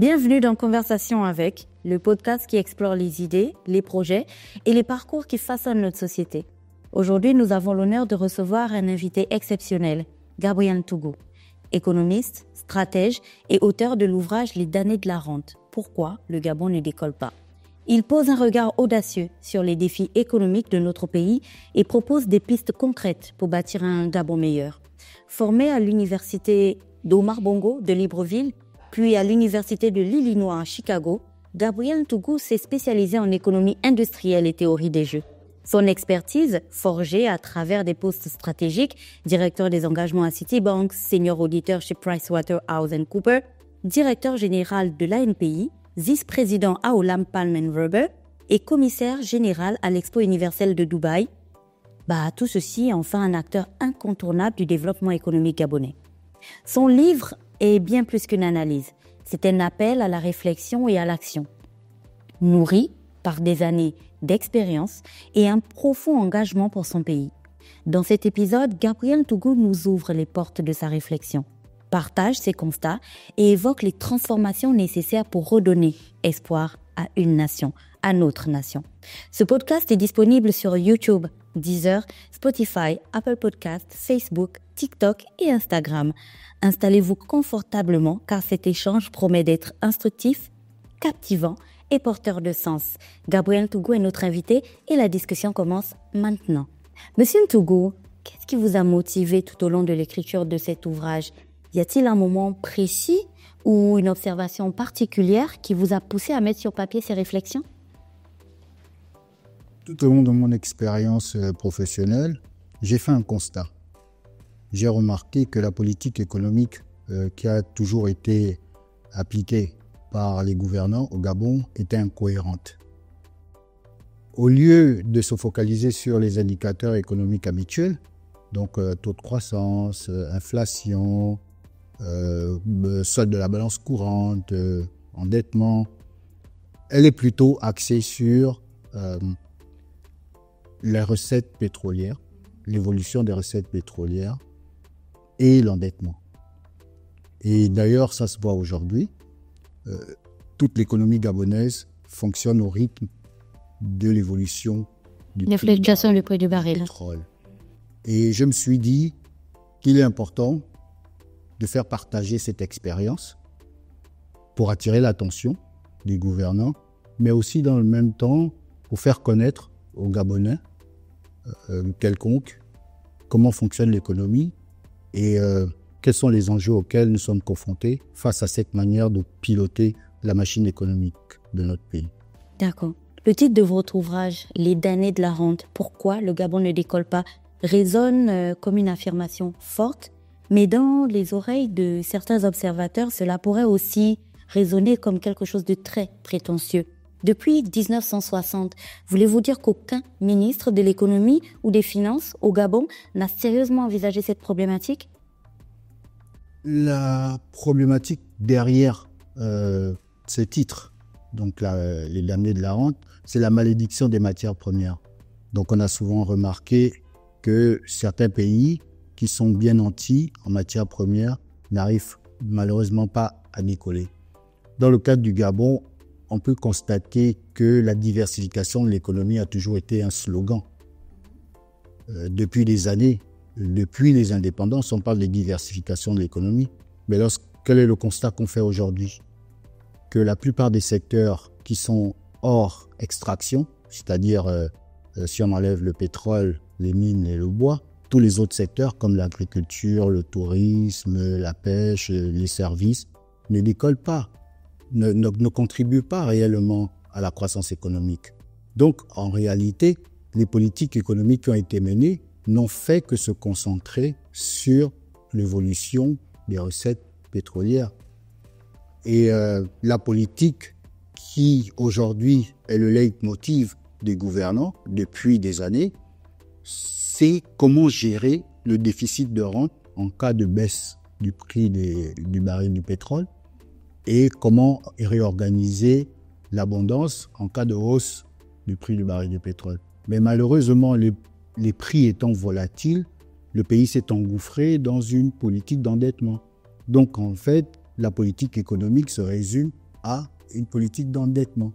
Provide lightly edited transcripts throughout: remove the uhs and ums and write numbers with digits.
Bienvenue dans Conversation avec, le podcast qui explore les idées, les projets et les parcours qui façonnent notre société. Aujourd'hui, nous avons l'honneur de recevoir un invité exceptionnel, Gabriel Tougou, économiste, stratège et auteur de l'ouvrage Les damnés de la rente. Pourquoi le Gabon ne décolle pas? Il pose un regard audacieux sur les défis économiques de notre pays et propose des pistes concrètes pour bâtir un Gabon meilleur. Formé à l'université d'Omar Bongo de Libreville, puis à l'université de l'Illinois à Chicago, Gabriel Tougou s'est spécialisé en économie industrielle et théorie des jeux. Son expertise, forgée à travers des postes stratégiques, directeur des engagements à Citibank, senior auditeur chez PricewaterhouseCoopers, directeur général de l'ANPI, vice-président à Olam Palm Rubber et commissaire général à l'Expo universelle de Dubaï. Tout ceci en fait un acteur incontournable du développement économique gabonais. Son livre est bien plus qu'une analyse. C'est un appel à la réflexion et à l'action. Nourri par des années d'expérience et un profond engagement pour son pays. Dans cet épisode, Gabriel Tougou nous ouvre les portes de sa réflexion, partage ses constats et évoque les transformations nécessaires pour redonner espoir à une nation, à notre nation. Ce podcast est disponible sur YouTube, Deezer, Spotify, Apple Podcasts, Facebook, TikTok et Instagram. Installez-vous confortablement car cet échange promet d'être instructif, captivant et porteur de sens. Gabriel Tougou est notre invité et la discussion commence maintenant. Monsieur Tougou, qu'est-ce qui vous a motivé tout au long de l'écriture de cet ouvrage? Y a-t-il un moment précis ou une observation particulière qui vous a poussé à mettre sur papier ces réflexions? Tout au long de mon expérience professionnelle, j'ai fait un constat. J'ai remarqué que la politique économique qui a toujours été appliquée par les gouvernants au Gabon était incohérente. Au lieu de se focaliser sur les indicateurs économiques habituels, donc taux de croissance, inflation, solde de la balance courante, endettement, elle est plutôt axée sur les recettes pétrolières, l'évolution des recettes pétrolières et l'endettement. Et d'ailleurs, ça se voit aujourd'hui. Toute l'économie gabonaise fonctionne au rythme de l'évolution du prix du baril. Pétrole. Et je me suis dit qu'il est important de faire partager cette expérience pour attirer l'attention des gouvernants, mais aussi dans le même temps pour faire connaître aux Gabonais quelconques comment fonctionne l'économie et quels sont les enjeux auxquels nous sommes confrontés face à cette manière de piloter la machine économique de notre pays. D'accord. Le titre de votre ouvrage, Les damnés de la rente, pourquoi le Gabon ne décolle pas, résonne comme une affirmation forte, mais dans les oreilles de certains observateurs, cela pourrait aussi résonner comme quelque chose de très prétentieux. Depuis 1960, voulez-vous dire qu'aucun ministre de l'économie ou des finances au Gabon n'a sérieusement envisagé cette problématique? La problématique derrière ce titre, donc les damnés de la rente, c'est la malédiction des matières premières. Donc on a souvent remarqué que certains pays qui sont bien nantis en matières premières n'arrivent malheureusement pas à décoller. Dans le cadre du Gabon, on peut constater que la diversification de l'économie a toujours été un slogan. Depuis des années, depuis les indépendances, on parle de diversification de l'économie. Mais quel est le constat qu'on fait aujourd'hui? Que la plupart des secteurs qui sont hors extraction, c'est-à-dire si on enlève le pétrole, les mines et le bois, tous les autres secteurs comme l'agriculture, le tourisme, la pêche, les services, ne décollent pas, ne contribuent pas réellement à la croissance économique. Donc, en réalité, les politiques économiques qui ont été menées n'ont fait que se concentrer sur l'évolution des recettes pétrolières. Et la politique qui, aujourd'hui, est le leitmotiv des gouvernants depuis des années, c'est comment gérer le déficit de rente en cas de baisse du prix du baril du pétrole et comment réorganiser l'abondance en cas de hausse du prix du baril du pétrole. Mais malheureusement, les prix étant volatiles, le pays s'est engouffré dans une politique d'endettement. Donc en fait, la politique économique se résume à une politique d'endettement.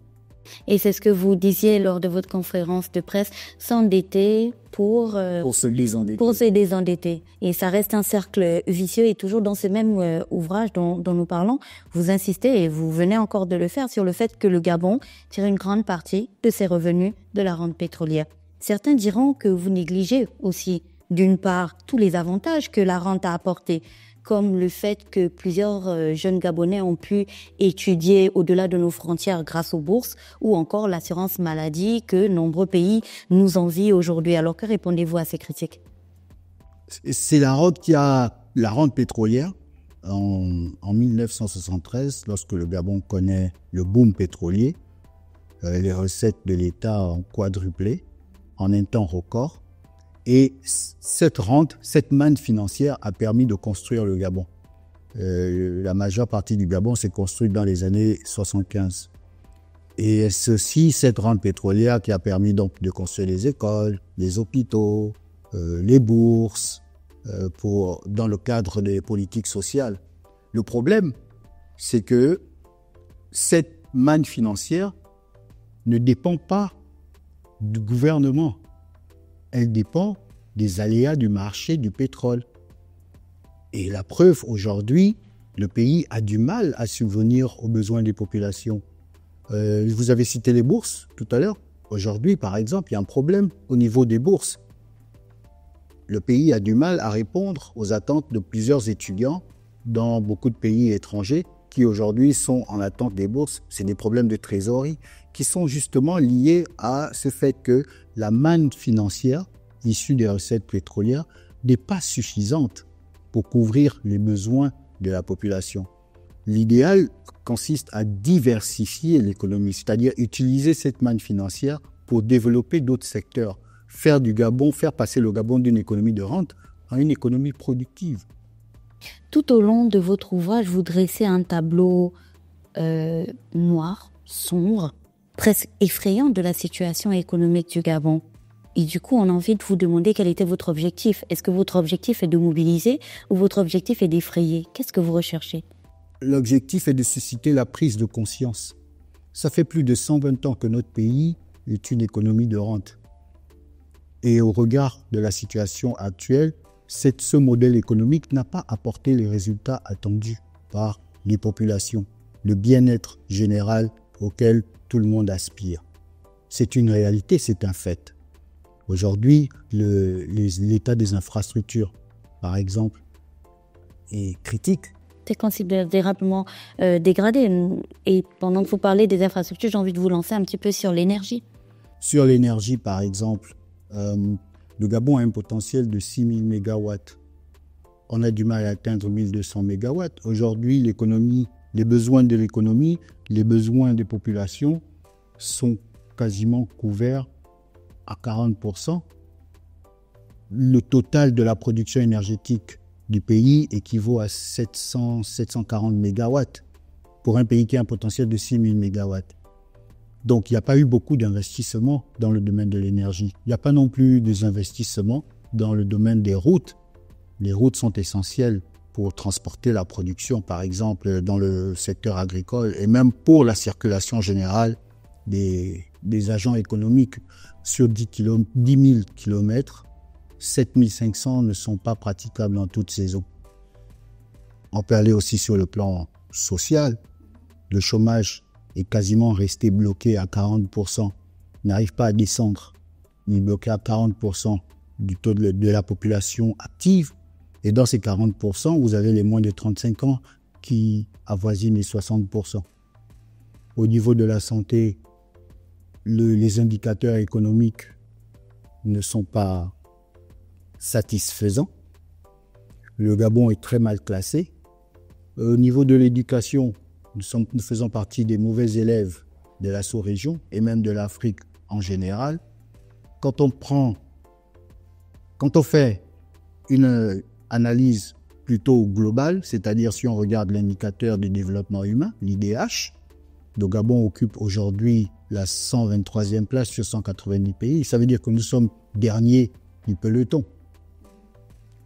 Et c'est ce que vous disiez lors de votre conférence de presse, s'endetter pour se désendetter. Et ça reste un cercle vicieux et toujours dans ce même ouvrage dont nous parlons, vous insistez et vous venez encore de le faire sur le fait que le Gabon tire une grande partie de ses revenus de la rente pétrolière. Certains diront que vous négligez aussi, d'une part, tous les avantages que la rente a apportés, comme le fait que plusieurs jeunes Gabonais ont pu étudier au-delà de nos frontières grâce aux bourses, ou encore l'assurance maladie que nombreux pays nous envient aujourd'hui. Alors que répondez-vous à ces critiques? C'est la rente pétrolière en 1973, lorsque le Gabon connaît le boom pétrolier, les recettes de l'État ont quadruplé en un temps record. Et cette rente, cette manne financière a permis de construire le Gabon. La majeure partie du Gabon s'est construite dans les années 75. Et ceci, cette rente pétrolière qui a permis donc de construire les écoles, les hôpitaux, les bourses, dans le cadre des politiques sociales. Le problème, c'est que cette manne financière ne dépend pas du gouvernement. Elle dépend des aléas du marché du pétrole. Et la preuve, aujourd'hui, le pays a du mal à subvenir aux besoins des populations. Vous avez cité les bourses tout à l'heure. Aujourd'hui, par exemple, il y a un problème au niveau des bourses. Le pays a du mal à répondre aux attentes de plusieurs étudiants dans beaucoup de pays étrangers qui aujourd'hui sont en attente des bourses. C'est des problèmes de trésorerie qui sont justement liés à ce fait que la manne financière issue des recettes pétrolières n'est pas suffisante pour couvrir les besoins de la population. L'idéal consiste à diversifier l'économie, c'est-à-dire utiliser cette manne financière pour développer d'autres secteurs, faire passer le Gabon d'une économie de rente à une économie productive. Tout au long de votre ouvrage, vous dressez un tableau noir, sombre, presque effrayant de la situation économique du Gabon. Et du coup, on a envie de vous demander quel était votre objectif. Est-ce que votre objectif est de mobiliser ou votre objectif est d'effrayer? Qu'est-ce que vous recherchez? L'objectif est de susciter la prise de conscience. Ça fait plus de 120 ans que notre pays est une économie de rente. Et au regard de la situation actuelle, ce modèle économique n'a pas apporté les résultats attendus par les populations, le bien-être général auquel tout le monde aspire. C'est une réalité, c'est un fait. Aujourd'hui, l'état des infrastructures, par exemple, est critique. C'est considérablement dégradé. Et pendant que vous parlez des infrastructures, j'ai envie de vous lancer un petit peu sur l'énergie. Sur l'énergie, par exemple, le Gabon a un potentiel de 6000 mégawatts. On a du mal à atteindre 1200 mégawatts. Aujourd'hui, les besoins de l'économie, les besoins des populations sont quasiment couverts à 40%. Le total de la production énergétique du pays équivaut à 740 mégawatts pour un pays qui a un potentiel de 6000 mégawatts. Donc, il n'y a pas eu beaucoup d'investissements dans le domaine de l'énergie. Il n'y a pas non plus des investissements dans le domaine des routes. Les routes sont essentielles pour transporter la production, par exemple, dans le secteur agricole et même pour la circulation générale des agents économiques. Sur 10 000 kilomètres, 7500 ne sont pas praticables en toute saison. On peut aller aussi sur le plan social. Le chômage est quasiment resté bloqué à 40%, n'arrive pas à descendre. Il est bloqué à 40% du taux de la population active. Et dans ces 40%, vous avez les moins de 35 ans qui avoisinent les 60%. Au niveau de la santé, les indicateurs économiques ne sont pas satisfaisants. Le Gabon est très mal classé. Au niveau de l'éducation, nous faisons partie des mauvais élèves de la sous-région et même de l'Afrique en général. Quand on fait une analyse plutôt globale, c'est-à-dire si on regarde l'indicateur du développement humain, l'IDH, le Gabon occupe aujourd'hui la 123e place sur 190 pays. Ça veut dire que nous sommes derniers du peloton.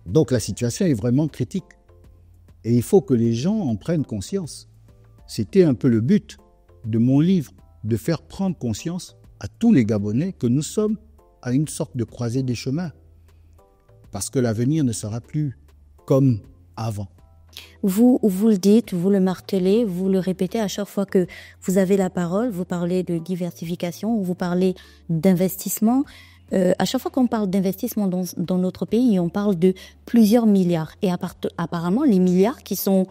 Donc la situation est vraiment critique. Et il faut que les gens en prennent conscience. c'était un peu le but de mon livre, de faire prendre conscience à tous les Gabonais que nous sommes à une sorte de croisée des chemins. Parce que l'avenir ne sera plus comme avant. Vous le dites, vous le martelez, vous le répétez à chaque fois que vous avez la parole, vous parlez de diversification, vous parlez d'investissement. À chaque fois qu'on parle d'investissement dans notre pays, on parle de plusieurs milliards. Et apparemment, les milliards qui sont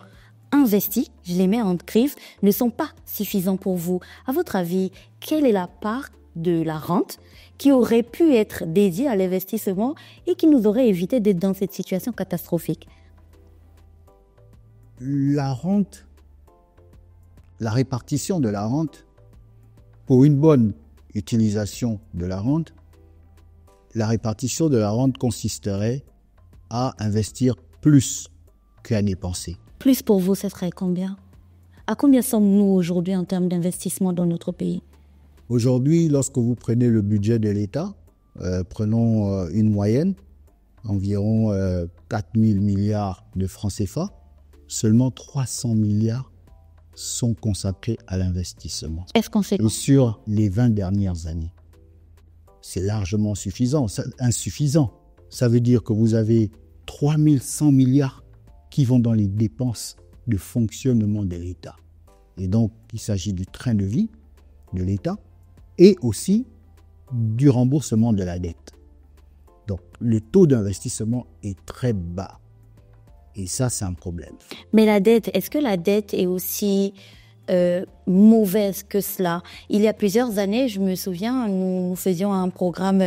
investis, je les mets en griffe, ne sont pas suffisants pour vous. À votre avis, quelle est la part de la rente qui aurait pu être dédiée à l'investissement et qui nous aurait évité d'être dans cette situation catastrophique? La rente, la répartition de la rente, pour une bonne utilisation de la rente, la répartition de la rente consisterait à investir plus qu'à dépenser. Plus pour vous, ce serait combien? À combien sommes-nous aujourd'hui en termes d'investissement dans notre pays? Aujourd'hui, lorsque vous prenez le budget de l'État, prenons une moyenne, environ 4 000 milliards de francs CFA, seulement 300 milliards sont consacrés à l'investissement. Est-ce qu'on sait? Et sur les 20 dernières années, c'est largement insuffisant. Ça veut dire que vous avez 3 100 milliards qui vont dans les dépenses de fonctionnement de l'État. Et donc, il s'agit du train de vie de l'État et aussi du remboursement de la dette. Donc, le taux d'investissement est très bas. Et ça, c'est un problème. Mais la dette, est-ce que la dette est aussi mauvaise que cela? Il y a plusieurs années, je me souviens, nous faisions un programme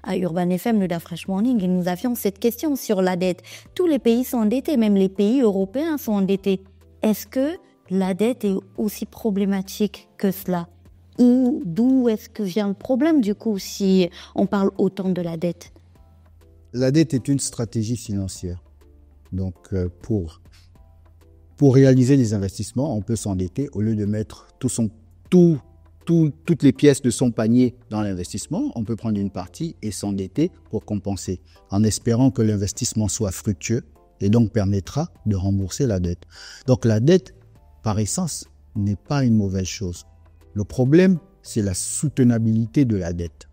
à Urban FM, le Da Fresh Morning, et nous avions cette question sur la dette. Tous les pays sont endettés, même les pays européens sont endettés. Est-ce que la dette est aussi problématique que cela? Ou d'où est-ce que vient le problème, du coup, si on parle autant de la dette? La dette est une stratégie financière. Donc, pour réaliser des investissements, on peut s'endetter au lieu de mettre toutes les pièces de son panier dans l'investissement. On peut prendre une partie et s'endetter pour compenser, en espérant que l'investissement soit fructueux et donc permettra de rembourser la dette. Donc, la dette, par essence, n'est pas une mauvaise chose. Le problème, c'est la soutenabilité de la dette.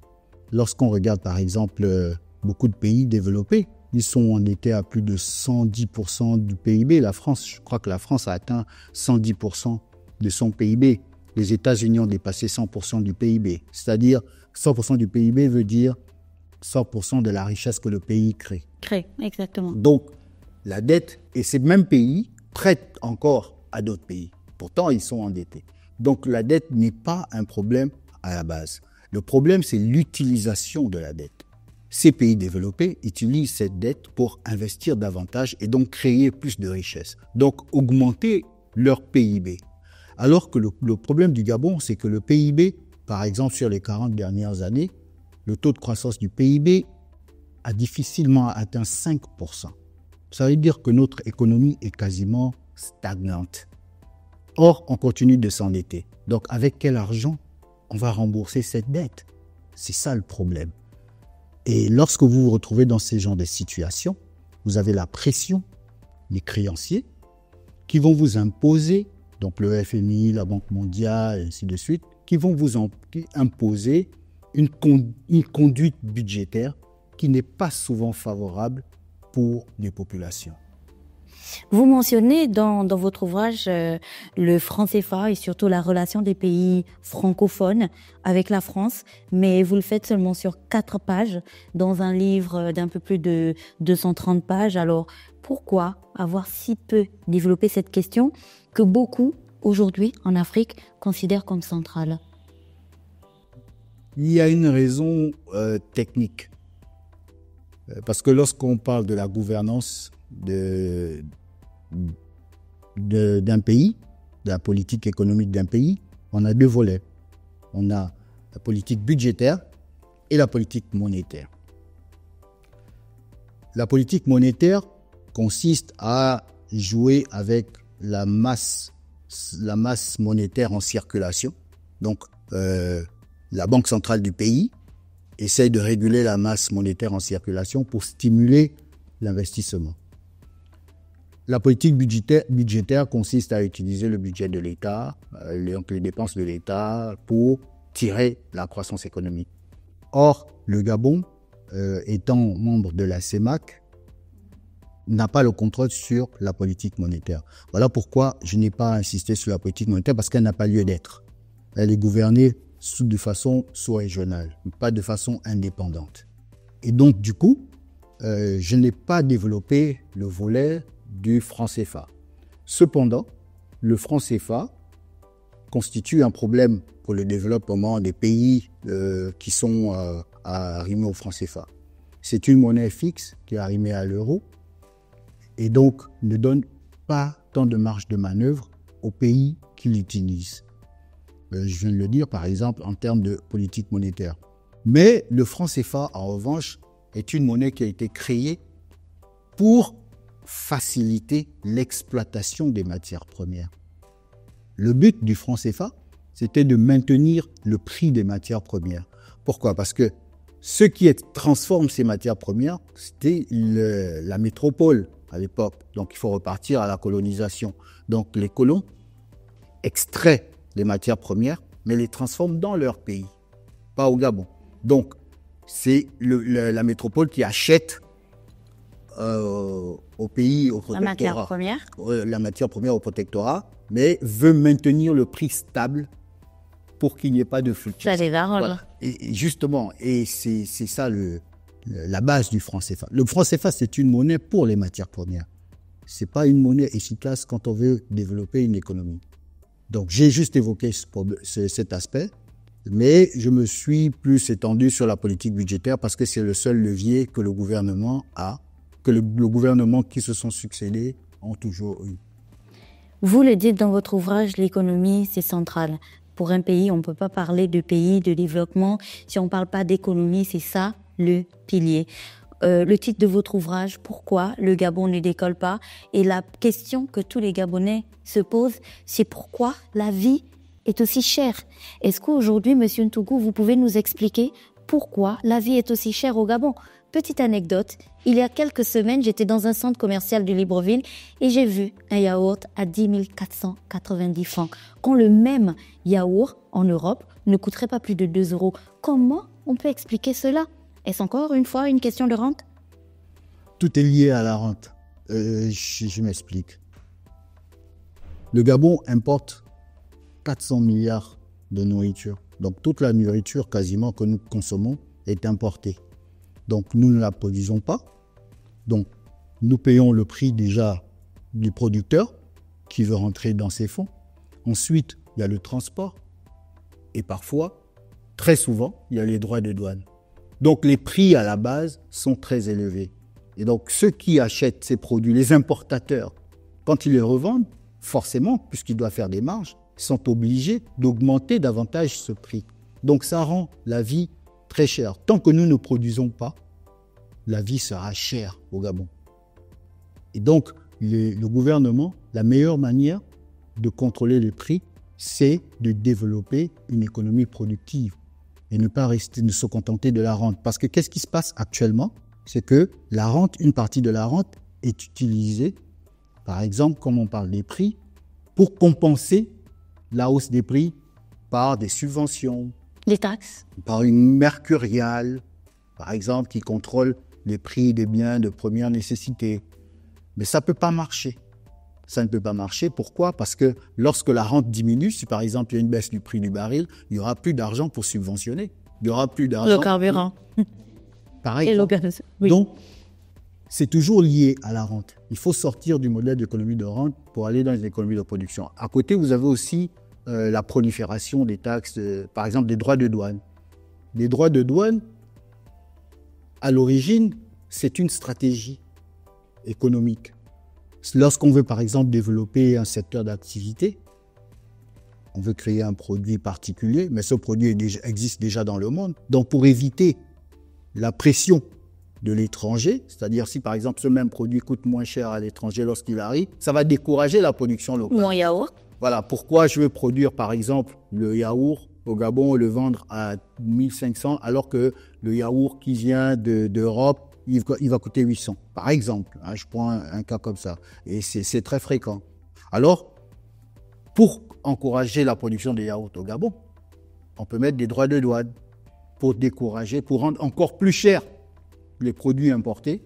Lorsqu'on regarde, par exemple, beaucoup de pays développés, ils sont endettés à plus de 110% du PIB. La France, je crois que la France a atteint 110% de son PIB. Les États-Unis ont dépassé 100% du PIB. C'est-à-dire, 100% du PIB veut dire 100% de la richesse que le pays crée. Exactement. Donc, la dette, et ces mêmes pays prêtent encore à d'autres pays. Pourtant, ils sont endettés. Donc, la dette n'est pas un problème à la base. Le problème, c'est l'utilisation de la dette. Ces pays développés utilisent cette dette pour investir davantage et donc créer plus de richesses. Donc, augmenter leur PIB. Alors que le problème du Gabon, c'est que le PIB, par exemple, sur les 40 dernières années, le taux de croissance du PIB a difficilement atteint 5%. Ça veut dire que notre économie est quasiment stagnante. Or, on continue de s'endetter. Donc, avec quel argent on va rembourser cette dette? C'est ça le problème. Et lorsque vous vous retrouvez dans ces genres de situations, vous avez la pression des créanciers qui vont vous imposer, donc le FMI, la Banque mondiale, et ainsi de suite, qui vont vous imposer une conduite budgétaire qui n'est pas souvent favorable pour les populations. Vous mentionnez dans votre ouvrage le franc CFA et surtout la relation des pays francophones avec la France, mais vous le faites seulement sur 4 pages dans un livre d'un peu plus de 230 pages. Alors pourquoi avoir si peu développé cette question que beaucoup aujourd'hui en Afrique considèrent comme centrale? Il y a une raison technique. Parce que lorsqu'on parle de la gouvernance d'un pays, de la politique économique d'un pays, on a 2 volets. On a la politique budgétaire et la politique monétaire. La politique monétaire consiste à jouer avec la masse monétaire en circulation. Donc, la Banque centrale du pays essaye de réguler la masse monétaire en circulation pour stimuler l'investissement. La politique budgétaire consiste à utiliser le budget de l'État, donc les dépenses de l'État, pour tirer la croissance économique. Or, le Gabon, étant membre de la CEMAC, n'a pas le contrôle sur la politique monétaire. Voilà pourquoi je n'ai pas insisté sur la politique monétaire, parce qu'elle n'a pas lieu d'être. Elle est gouvernée de façon sous-régionale, pas de façon indépendante. Et donc, du coup, je n'ai pas développé le volet du franc CFA. Cependant, le franc CFA constitue un problème pour le développement des pays qui sont arrimés au franc CFA. C'est une monnaie fixe qui est arrimée à l'euro et donc ne donne pas tant de marge de manœuvre aux pays qui l'utilisent. Je viens de le dire, par exemple, en termes de politique monétaire. Mais le franc CFA, en revanche, est une monnaie qui a été créée pour faciliter l'exploitation des matières premières. Le but du franc CFA, c'était de maintenir le prix des matières premières. Pourquoi? Parce que ce qui transforme ces matières premières, c'était la métropole à l'époque. Donc il faut repartir à la colonisation. Donc les colons extraient les matières premières, mais les transforment dans leur pays, pas au Gabon. Donc c'est la métropole qui achète au pays, au protectorat. La matière première au protectorat, mais veut maintenir le prix stable pour qu'il n'y ait pas de fluctuation. Ça les arrange. Voilà. Et justement, c'est ça la base du franc CFA. Le franc CFA, c'est une monnaie pour les matières premières. C'est pas une monnaie efficace quand on veut développer une économie. Donc, j'ai juste évoqué cet aspect, mais je me suis plus étendu sur la politique budgétaire parce que c'est le seul levier que le gouvernement a, que le gouvernement qui se sont succédés ont toujours eu. Vous le dites dans votre ouvrage, l'économie, c'est central. Pour un pays, on ne peut pas parler de pays, de développement. Si on ne parle pas d'économie, c'est ça le pilier. Le titre de votre ouvrage, pourquoi le Gabon ne décolle pas? Et la question que tous les Gabonais se posent, c'est pourquoi la vie est aussi chère. Est-ce qu'aujourd'hui, Monsieur Ntougou, vous pouvez nous expliquer pourquoi la vie est aussi chère au Gabon? Petite anecdote, il y a quelques semaines, j'étais dans un centre commercial de Libreville et j'ai vu un yaourt à 10 490 francs. Quand le même yaourt en Europe ne coûterait pas plus de 2 euros. Comment on peut expliquer cela? Est-ce encore une fois une question de rente? Tout est lié à la rente. Je m'explique. Le Gabon importe 400 milliards de nourriture. Donc toute la nourriture quasiment que nous consommons est importée. Donc nous ne la produisons pas. Donc nous payons le prix déjà du producteur qui veut rentrer dans ses fonds. Ensuite, il y a le transport. Et parfois, très souvent, il y a les droits de douane. Donc les prix à la base sont très élevés. Et donc ceux qui achètent ces produits, les importateurs, quand ils les revendent, forcément, puisqu'ils doivent faire des marges, ils sont obligés d'augmenter davantage ce prix. Donc ça rend la vie très chère. Tant que nous ne produisons pas, la vie sera chère au Gabon. Et donc le gouvernement, la meilleure manière de contrôler les prix, c'est de développer une économie productive et ne pas ne se contenter de la rente. Parce que qu'est-ce qui se passe actuellement? C'est que la rente, une partie de la rente est utilisée, par exemple, comme on parle des prix, pour compenser la hausse des prix par des subventions. Les taxes? Par une mercuriale, par exemple, qui contrôle les prix des biens de première nécessité. Mais ça ne peut pas marcher. Ça ne peut pas marcher. Pourquoi? Parce que lorsque la rente diminue, si par exemple il y a une baisse du prix du baril, il n'y aura plus d'argent pour subventionner. Il n'y aura plus d'argent. Le carburant. Pareil. Et oui. Donc, c'est toujours lié à la rente. Il faut sortir du modèle d'économie de rente pour aller dans les économies de production. À côté, vous avez aussi la prolifération des taxes, par exemple des droits de douane. Les droits de douane, à l'origine, c'est une stratégie économique. Lorsqu'on veut, par exemple, développer un secteur d'activité, on veut créer un produit particulier, mais ce produit existe déjà dans le monde. Donc, pour éviter la pression de l'étranger, c'est-à-dire si, par exemple, ce même produit coûte moins cher à l'étranger lorsqu'il arrive, ça va décourager la production locale. Mon yaourt. Voilà, pourquoi je veux produire, par exemple, le yaourt au Gabon et le vendre à 1500, alors que le yaourt qui vient d'Europe il va coûter 800. Par exemple, hein, je prends un cas comme ça. Et c'est très fréquent. Alors, pour encourager la production de yaourts au Gabon, on peut mettre des droits de douane pour décourager, pour rendre encore plus cher les produits importés.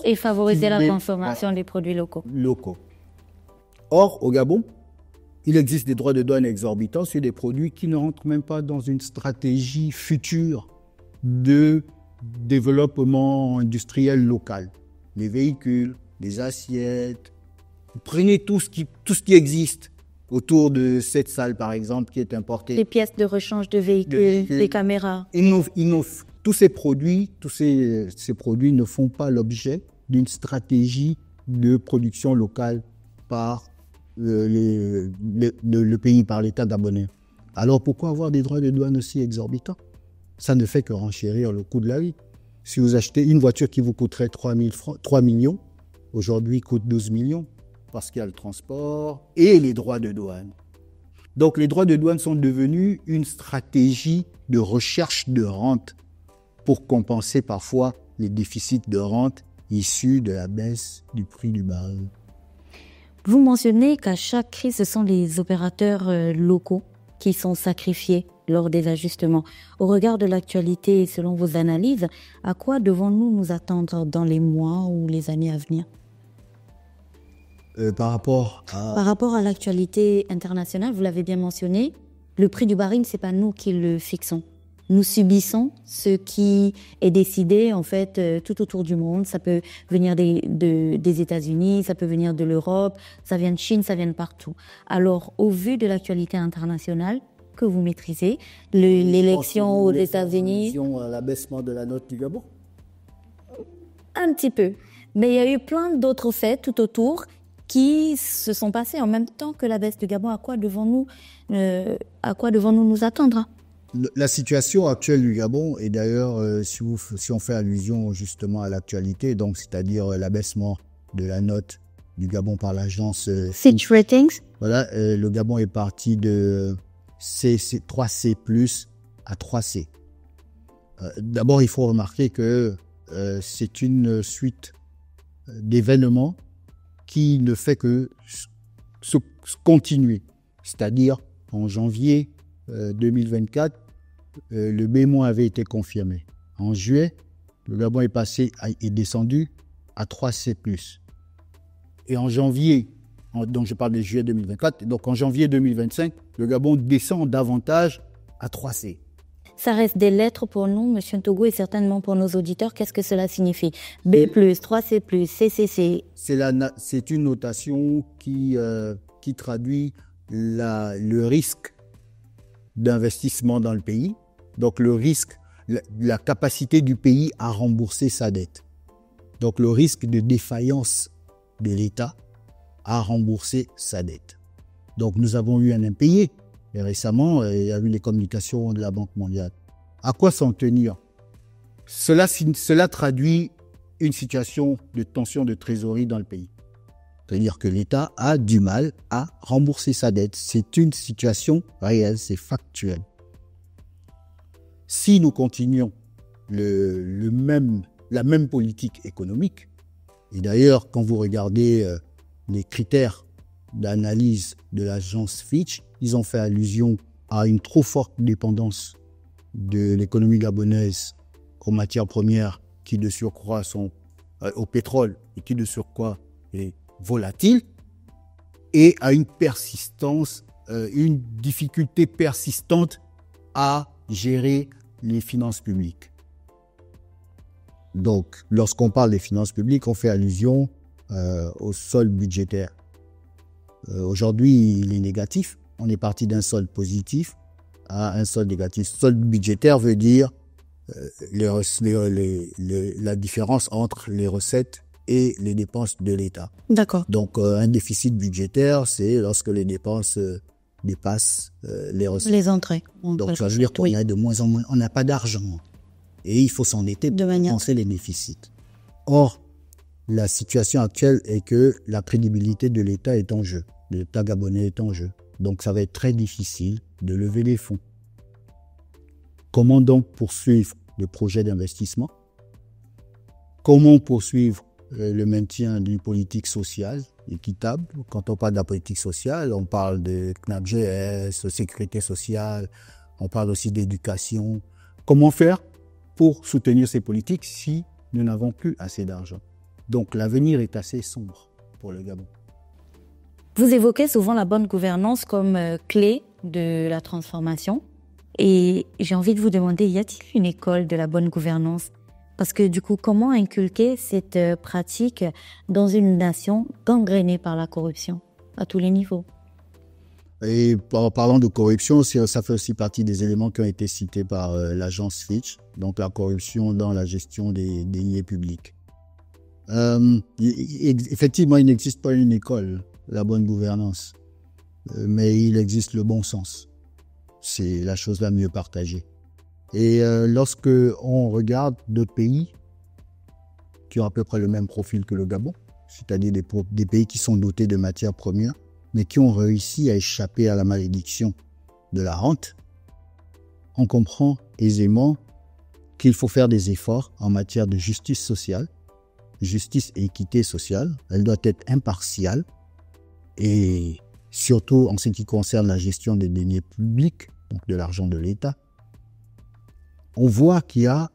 Et favoriser la consommation des produits locaux. Or, au Gabon, il existe des droits de douane exorbitants sur des produits qui ne rentrent même pas dans une stratégie future de développement industriel local. Les véhicules, les assiettes. Vous prenez tout ce qui existe autour de cette salle, par exemple, qui est importée. Les pièces de rechange de véhicules, les caméras. Tous ces produits ne font pas l'objet d'une stratégie de production locale par le pays, par l'État gabonais. Alors pourquoi avoir des droits de douane aussi exorbitants? Ça ne fait que renchérir le coût de la vie. Si vous achetez une voiture qui vous coûterait 3 millions, aujourd'hui coûte 12 millions, parce qu'il y a le transport et les droits de douane. Donc les droits de douane sont devenus une stratégie de recherche de rente pour compenser parfois les déficits de rente issus de la baisse du prix du baril. Vous mentionnez qu'à chaque crise, ce sont les opérateurs locaux qui sont sacrifiés lors des ajustements. Au regard de l'actualité et selon vos analyses, à quoi devons-nous nous attendre dans les mois ou les années à venir? Par rapport à l'actualité internationale, vous l'avez bien mentionné, le prix du baril, c'est pas nous qui le fixons. Nous subissons ce qui est décidé en fait tout autour du monde. Ça peut venir des États-Unis, ça peut venir de l'Europe, ça vient de Chine, ça vient de partout. Alors, au vu de l'actualité internationale que vous maîtrisez, l'élection aux États-Unis, l'abaissement de la note du Gabon. Un petit peu, mais il y a eu plein d'autres faits tout autour qui se sont passés en même temps que la baisse du Gabon. À quoi devons-nous nous attendre? La situation actuelle du Gabon, et d'ailleurs, si on fait allusion justement à l'actualité, donc c'est-à-dire l'abaissement de la note du Gabon par l'agence Fitch Ratings. Voilà, le Gabon est parti de 3C+ à 3C. D'abord, il faut remarquer que c'est une suite d'événements qui ne fait que se continuer. C'est-à-dire, en janvier 2024, le B- avait été confirmé. En juillet, le Gabon est descendu à 3C+. Et en janvier, donc je parle de juillet 2024, donc en janvier 2025, le Gabon descend davantage à 3C. Ça reste des lettres pour nous, M. Togo, et certainement pour nos auditeurs. Qu'est-ce que cela signifie? B+, 3C+, CCC. C'est une notation qui traduit le risque d'investissement dans le pays, donc le risque, la capacité du pays à rembourser sa dette. Donc le risque de défaillance de l'État à rembourser sa dette. Donc nous avons eu un impayé. Et récemment, il y a eu les communications de la Banque mondiale. À quoi s'en tenir? Cela traduit une situation de tension de trésorerie dans le pays. C'est-à-dire que l'État a du mal à rembourser sa dette. C'est une situation réelle, c'est factuel. Si nous continuons la même politique économique, et d'ailleurs, quand vous regardez les critères d'analyse de l'agence Fitch, ils ont fait allusion à une trop forte dépendance de l'économie gabonaise aux matières premières qui de surcroît sont au pétrole et qui de surcroît est volatile, et à une difficulté persistante à gérer les finances publiques. Donc, lorsqu'on parle des finances publiques, on fait allusion au solde budgétaire. Aujourd'hui, il est négatif. On est parti d'un solde positif à un solde négatif. Solde budgétaire veut dire la différence entre les recettes et les dépenses de l'État. D'accord. Donc, un déficit budgétaire, c'est lorsque les dépenses dépassent les recettes. Les entrées. Donc, ça veut dire qu'on a de moins en moins, on n'a pas d'argent. Et il faut s'endetter pour compenser les déficits. Or, la situation actuelle est que la crédibilité de l'État est en jeu. L'État gabonais est en jeu. Donc, ça va être très difficile de lever les fonds. Comment donc poursuivre le projet d'investissement? Comment poursuivre le maintien d'une politique sociale équitable? Quand on parle de la politique sociale, on parle de CNAPJS, de sécurité sociale, on parle aussi d'éducation. Comment faire pour soutenir ces politiques si nous n'avons plus assez d'argent? Donc l'avenir est assez sombre pour le Gabon. Vous évoquez souvent la bonne gouvernance comme clé de la transformation. Et j'ai envie de vous demander, y a-t-il une école de la bonne gouvernance? Parce que du coup, comment inculquer cette pratique dans une nation gangrénée par la corruption à tous les niveaux? Et en parlant de corruption, ça fait aussi partie des éléments qui ont été cités par l'agence Fitch, donc la corruption dans la gestion des deniers publics. Effectivement, il n'existe pas une école, la bonne gouvernance, mais il existe le bon sens. C'est la chose la mieux partagée. Et lorsque on regarde d'autres pays qui ont à peu près le même profil que le Gabon, c'est-à-dire des pays qui sont dotés de matières premières, mais qui ont réussi à échapper à la malédiction de la rente, on comprend aisément qu'il faut faire des efforts en matière de justice sociale, justice et équité sociale. Elle doit être impartiale et surtout en ce qui concerne la gestion des deniers publics, donc de l'argent de l'État. On voit qu'il y a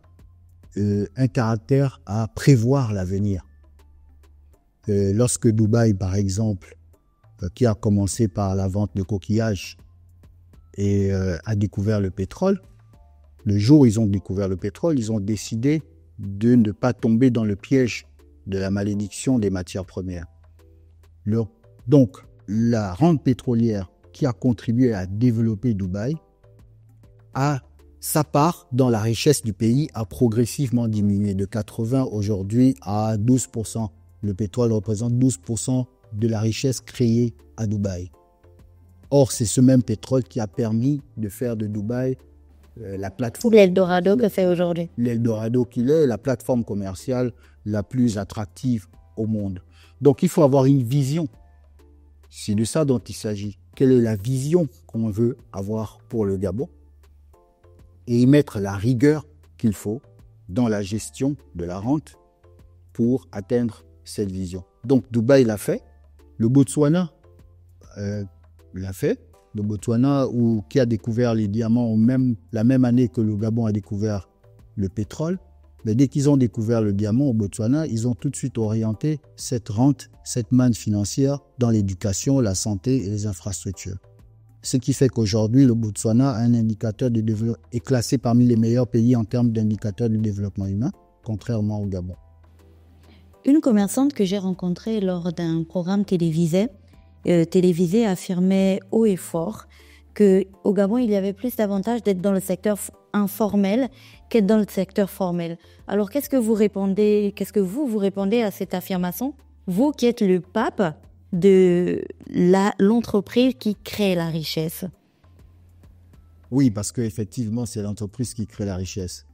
un caractère à prévoir l'avenir. Lorsque Dubaï, par exemple, qui a commencé par la vente de coquillages et a découvert le pétrole, le jour où ils ont découvert le pétrole, ils ont décidé de ne pas tomber dans le piège de la malédiction des matières premières. Donc, la rente pétrolière qui a contribué à développer Dubaï a sa part dans la richesse du pays a progressivement diminué de 80 aujourd'hui à 12%. Le pétrole représente 12% de la richesse créée à Dubaï. Or, c'est ce même pétrole qui a permis de faire de Dubaï la plateforme. L'Eldorado que c'est aujourd'hui. L'Eldorado qu'il est, la plateforme commerciale la plus attractive au monde. Donc, il faut avoir une vision. C'est de ça dont il s'agit. Quelle est la vision qu'on veut avoir pour le Gabon? Et y mettre la rigueur qu'il faut dans la gestion de la rente pour atteindre cette vision. Donc, Dubaï l'a fait. Le Botswana l'a fait. Le Botswana, qui a découvert les diamants la même année que le Gabon a découvert le pétrole. Mais dès qu'ils ont découvert le diamant au Botswana, ils ont tout de suite orienté cette rente, cette manne financière dans l'éducation, la santé et les infrastructures. Ce qui fait qu'aujourd'hui, le Botswana a un indicateur de développement, est classé parmi les meilleurs pays en termes d'indicateurs de développement humain, contrairement au Gabon. Une commerçante que j'ai rencontrée lors d'un programme télévisé affirmait haut et fort qu'au Gabon, il y avait plus d'avantages d'être dans le secteur informel qu'être dans le secteur formel. Alors, qu'est-ce que vous répondez à cette affirmation? Vous qui êtes le pape de l'entreprise qui crée la richesse. Oui, parce qu'effectivement, c'est l'entreprise qui crée la richesse.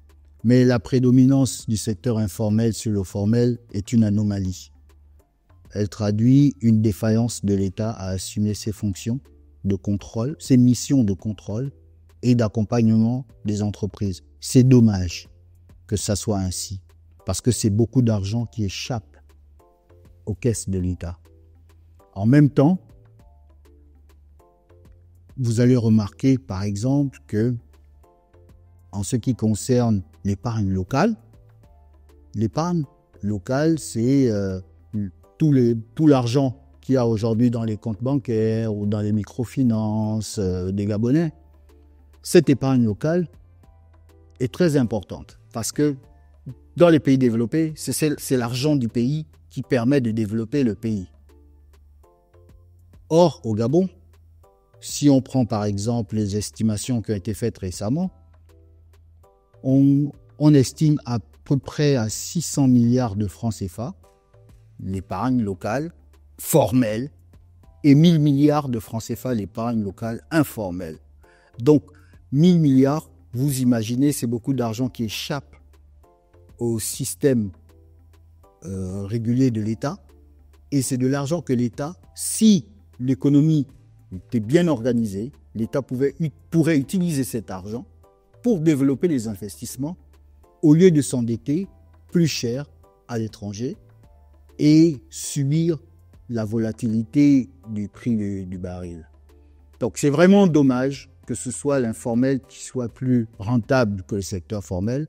Mais la prédominance du secteur informel sur le formel est une anomalie. Elle traduit une défaillance de l'État à assumer ses fonctions de contrôle, ses missions de contrôle et d'accompagnement des entreprises. C'est dommage que ça soit ainsi, parce que c'est beaucoup d'argent qui échappe aux caisses de l'État. En même temps, vous allez remarquer, par exemple, que en ce qui concerne l'épargne locale, c'est tout l'argent qu'il y a aujourd'hui dans les comptes bancaires ou dans les microfinances des Gabonais. Cette épargne locale est très importante parce que dans les pays développés, c'est l'argent du pays qui permet de développer le pays. Or, au Gabon, si on prend par exemple les estimations qui ont été faites récemment, on estime à peu près à 600 milliards de francs CFA l'épargne locale formelle et 1000 milliards de francs CFA l'épargne locale informelle. Donc, 1000 milliards, vous imaginez, c'est beaucoup d'argent qui échappe au système régulier de l'État. Et c'est de l'argent que l'État, si l'économie était bien organisée, l'État pourrait utiliser cet argent pour développer les investissements au lieu de s'endetter plus cher à l'étranger et subir la volatilité du prix du baril. Donc c'est vraiment dommage que ce soit l'informel qui soit plus rentable que le secteur formel.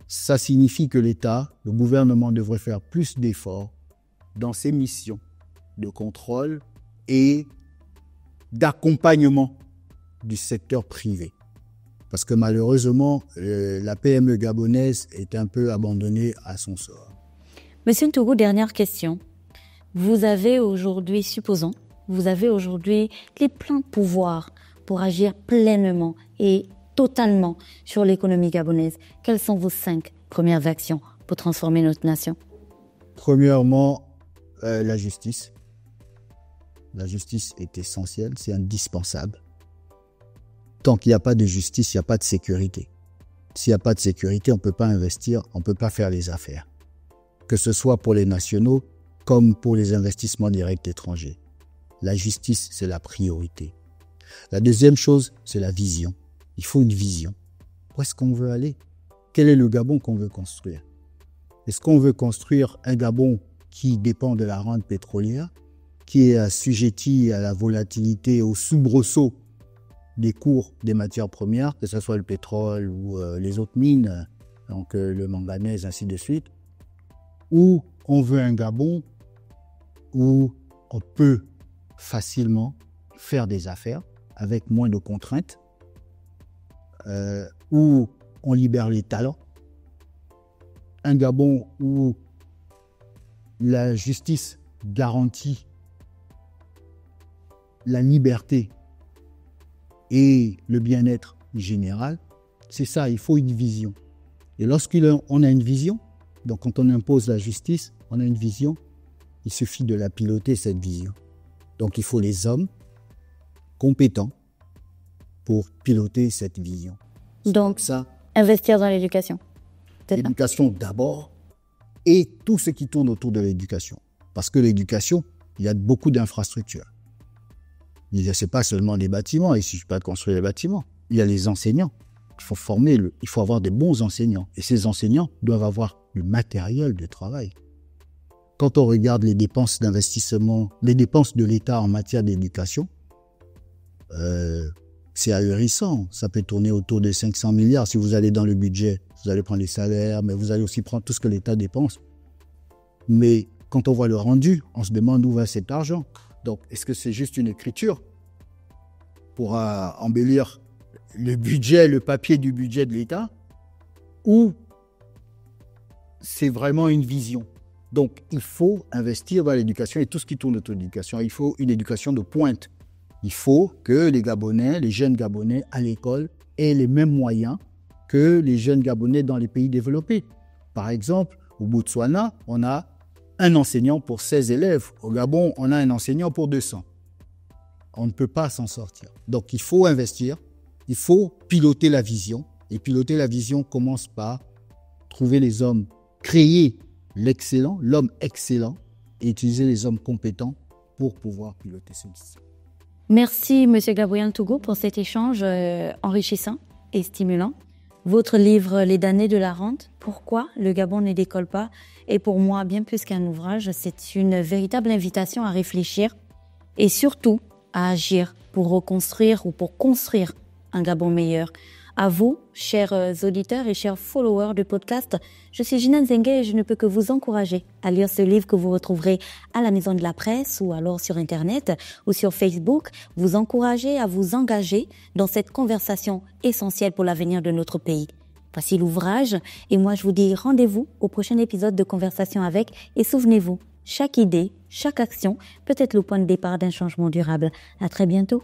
Ça signifie que l'État, le gouvernement devrait faire plus d'efforts dans ses missions de contrôle et d'accompagnement du secteur privé. Parce que malheureusement, la PME gabonaise est un peu abandonnée à son sort. Monsieur Ntougou, dernière question. Vous avez aujourd'hui, supposons, vous avez aujourd'hui les pleins pouvoirs pour agir pleinement et totalement sur l'économie gabonaise. Quelles sont vos 5 premières actions pour transformer notre nation? Premièrement, la justice. La justice est essentielle, c'est indispensable. Tant qu'il n'y a pas de justice, il n'y a pas de sécurité. S'il n'y a pas de sécurité, on ne peut pas investir, on ne peut pas faire les affaires. Que ce soit pour les nationaux comme pour les investissements directs étrangers. La justice, c'est la priorité. La deuxième chose, c'est la vision. Il faut une vision. Où est-ce qu'on veut aller? Quel est le Gabon qu'on veut construire? Est-ce qu'on veut construire un Gabon qui dépend de la rente pétrolière, qui est assujetti à la volatilité, au soubresaut des cours des matières premières, que ce soit le pétrole ou les autres mines, donc le manganèse, ainsi de suite, ou on veut un Gabon où on peut facilement faire des affaires avec moins de contraintes, où on libère les talents, un Gabon où la justice garantit la liberté et le bien-être général. C'est ça, il faut une vision. Et lorsqu'on a une vision, donc quand on impose la justice, on a une vision, il suffit de la piloter, cette vision. Donc il faut les hommes compétents pour piloter cette vision. Donc, investir dans l'éducation. L'éducation d'abord et tout ce qui tourne autour de l'éducation. Parce que l'éducation, il y a beaucoup d'infrastructures. Ce n'est pas seulement des bâtiments, il ne suffit pas de construire les bâtiments. Il y a les enseignants. Il faut former, il faut avoir des bons enseignants. Et ces enseignants doivent avoir le matériel de travail. Quand on regarde les dépenses d'investissement, les dépenses de l'État en matière d'éducation, c'est ahurissant. Ça peut tourner autour de 500 milliards. Si vous allez dans le budget, vous allez prendre les salaires, mais vous allez aussi prendre tout ce que l'État dépense. Mais quand on voit le rendu, on se demande où va cet argent. Donc, est-ce que c'est juste une écriture pour embellir le budget, le papier du budget de l'État, ou c'est vraiment une vision? Donc, il faut investir dans l'éducation et tout ce qui tourne autour de l'éducation. Il faut une éducation de pointe. Il faut que les Gabonais, les jeunes Gabonais à l'école aient les mêmes moyens que les jeunes Gabonais dans les pays développés. Par exemple, au Botswana, on a un enseignant pour 16 élèves. Au Gabon, on a un enseignant pour 200. On ne peut pas s'en sortir. Donc, il faut investir, il faut piloter la vision. Et piloter la vision commence par trouver les hommes, créer l'excellent, l'homme excellent, et utiliser les hommes compétents pour pouvoir piloter celle-ci. Merci, M. Gabriel Ntougou, pour cet échange enrichissant et stimulant. Votre livre « Les damnés de la rente, pourquoi le Gabon ne décolle pas ?» est pour moi bien plus qu'un ouvrage. C'est une véritable invitation à réfléchir et surtout à agir pour reconstruire ou pour construire un Gabon meilleur. À vous, chers auditeurs et chers followers de podcast, je suis Gina Nzengue et je ne peux que vous encourager à lire ce livre que vous retrouverez à la Maison de la Presse ou alors sur Internet ou sur Facebook. Vous encourager à vous engager dans cette conversation essentielle pour l'avenir de notre pays. Voici l'ouvrage et moi je vous dis rendez-vous au prochain épisode de Conversation avec et souvenez-vous, chaque idée, chaque action peut être le point de départ d'un changement durable. À très bientôt.